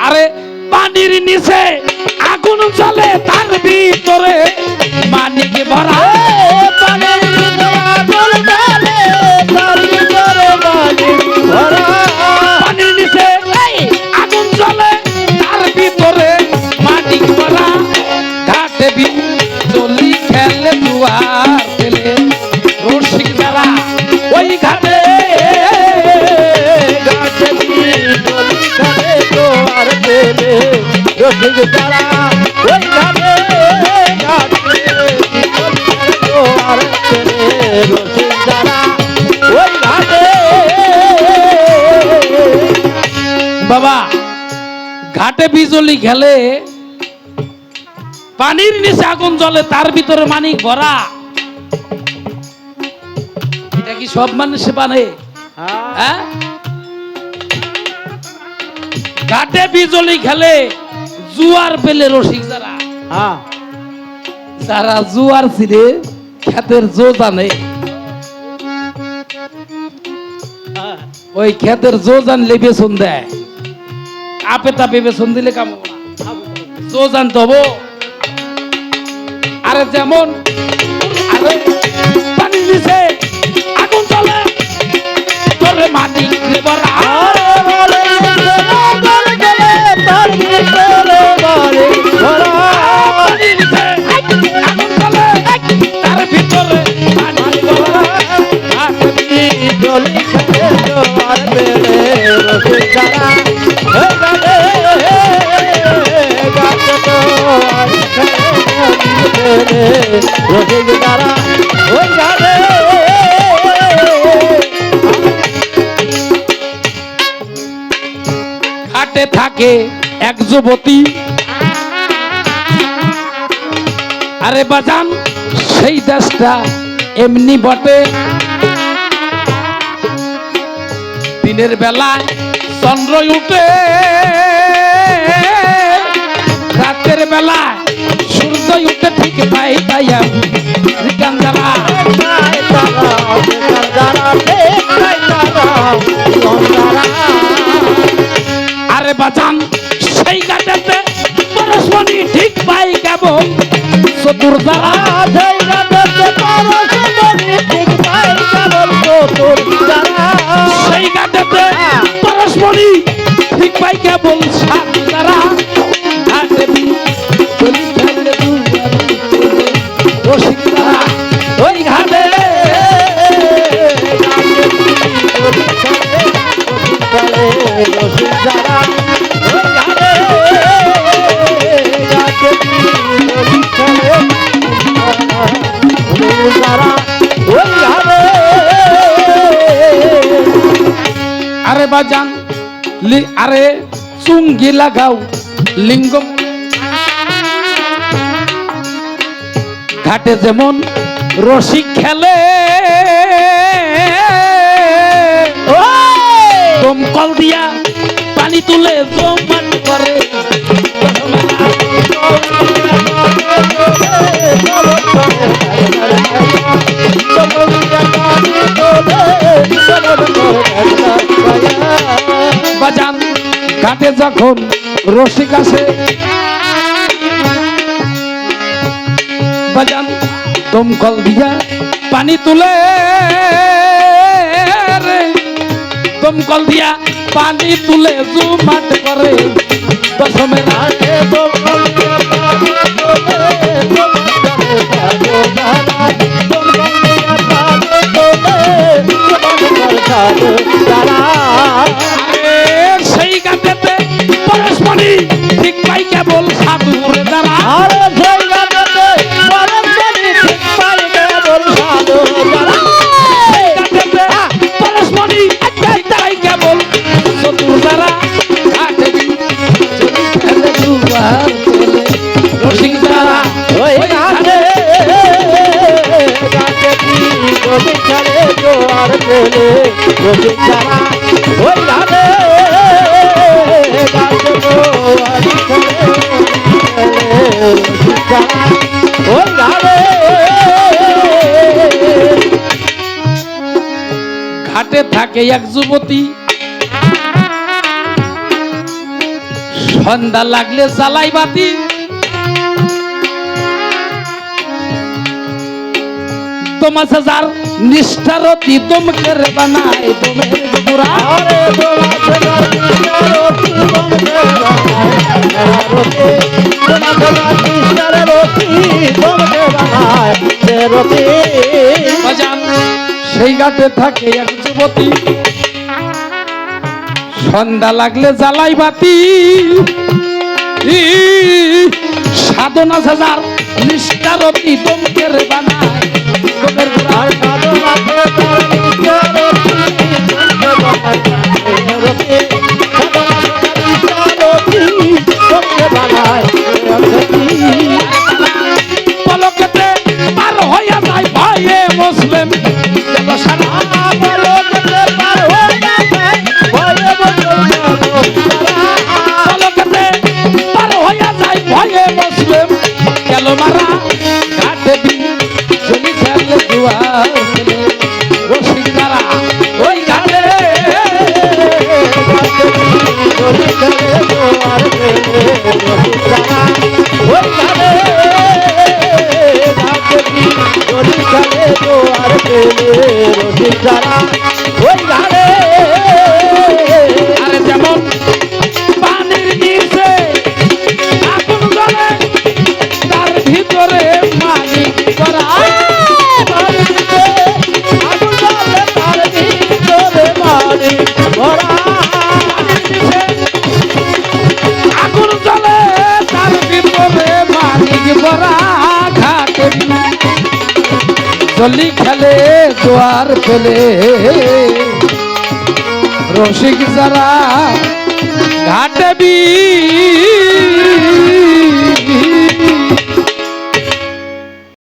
আরে পানির নিচে আগুন জ্বলে তার ভিতরে মানিক ভরা পানির নিচে আগুন জ্বলে তার ভিতরে মানিক ভরা পানির নিচে আগুন জ্বলে তার ভিতরে মানিক ভরা ঘাটে বিজলি খেলে দুয়ার ফেলে রসিক যারা ওই ঘাটে গাছে বিজলি খেলে দুয়ার ফেলে রসিক যারা ওই ঘাটে গাছে বিজলি খেলে দুয়ার ফেলে রসিক যারা ওই ঘাটে। বাবা ঘাটে বিজলি খেলে পানির নিচে আগুন জ্বলে তার ভিতরে মানিক ভরা এটা কি সব মানুষে পানে হ্যাঁ ঘাটে বিজলি খেলে জুয়ার পেলে রসিক যারা যারা জুয়ার ছিঁড়ে ক্ষেতের জো জানে ওই ক্ষেতের জো জানলে বেসন দেয় আপে তাপে বেসন দিলে কামো না জো জানতে হবো আরে যেমন আরে পানির নিচে আগুন জ্বলে তোরে মাটি ভরা পানির নিচে আগুন জ্বলে তার ভিতরে মাটি ভরা বিজলি খেলে দুয়ার ফেলে রসিক যারা ওই ঘাটে গাছে দুয়ার ফেলে রসিক যারা ওই ঘাটে। ঘাটে থাকে এক যুবতী আরে বাজান সেই দেশটা এমনি বটে দিনের বেলায় চন্দ্র উঠে রাতের বেলায় সূর্য উঠে ঠিক পাই তাই যারা আরে বাজান সেই গাছেতে পরশমণি ঠিক পাই কেবল চতুর যারা সেই গাছেতে পরশমণি ঠিক পাই কেবল চতুর যারা সেই গাছেতে পরশমণি ঠিক পাই কেবল সাত যারা ঘাটে বিজলি খেলে দুয়ার ফেলে রসিক যারা ওই ঘাটে রসিক যারা ওই ঘাটে গাছে বিজলি খেলে যারা ওই ঘাটে। আরে বাজান আরে চুঙ্গি লাগাও লিঙ্গ ঘাটে যেমন রসিক খেলে দমকল দিয়া পানি তুলে জমান করে বাজান ঘাটে যখন রসিক আসে বাজান দমকল দিয়া পানি তুলে রে দমকল দিয়া পানি তুলে জুমাট করে দশমের ঘাটে দমকল দিয়া পানি তুলে সেই গাছেতে পরশমণি ঠিক পাই কেবল সাধুর দ্বারা পরশমণি ঠিক পাই কেবল চতুর দ্বারা ঘাটে বিজলি খেলে দুয়ার ফেলে রসিক যারা ওই ঘাটে রসিক যারা ওই ঘাটে ঘাটে থাকে এক যুবতী সন্ধ্যা লাগলে জ্বালাই বাতি তোমার যার নিষ্ঠারতি দমকের বানায় দমের গোড়া আরে তোমার সবার রতি তোমাকে বানায় রতি তোমার সবার রতি তোমাকে বানায় রতি বাজান সেই ঘাটে থাকে এক যুবতী সন্ধ্যা লাগলে জ্বালাই বাতি সাধনা সাজার নিষ্ঠারতি দমকের বানায় দমের গোড়া আর কাদো মাথে তার রতি তোমাকে বানায় রতি কাদো মাথে তার রতি তোমাকে বানায় রতি পলকেতে পার হইয়া যায় ভয়ে মুসলিম গেল সারা পলকেতে পার হয়ে যায় ভয়ে পলকেতে পার হইয়া যায় ভয়ে মুসলিম গেল মারা ঘাটে চলি খেলে দুয়ার খেলে রসিক দ্বারা ওই ঘাটে চলি চলে দোয়ার পেলে রসিকরা ওই গানে গাছটি চলি চলে দোয়ার পেলে রসিকরা ওই গানে আরে যেমন পানির নিচে আগুন জ্বলে তার ভিতরে মালিক করা আগুন জ্বলে তার ভিতরে মালিক ভরা ঘাটে জলি খেলে জোয়ার ফেলে রসিক যারা ঘাটে